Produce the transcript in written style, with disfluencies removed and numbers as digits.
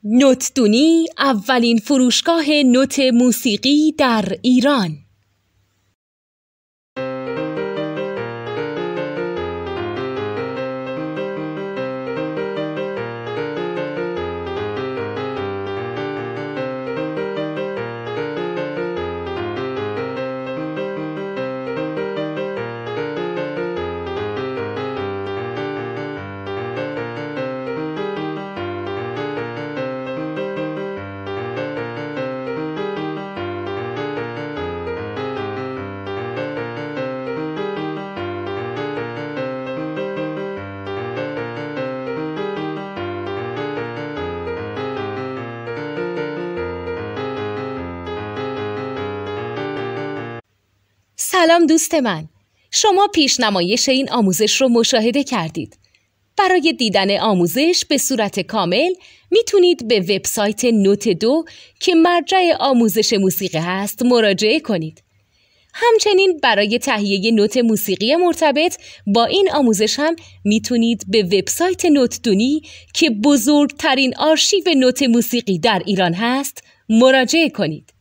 نوتدونی اولین فروشگاه نوت موسیقی در ایران. سلام دوست من، شما پیشنمایش این آموزش رو مشاهده کردید. برای دیدن آموزش به صورت کامل میتونید به وبسایت نوت 2 که مرجع آموزش موسیقی هست مراجعه کنید. همچنین برای تهیه نوت موسیقی مرتبط با این آموزش هم میتونید به وبسایت نوتدونی که بزرگترین آرشیو نوت موسیقی در ایران هست مراجعه کنید.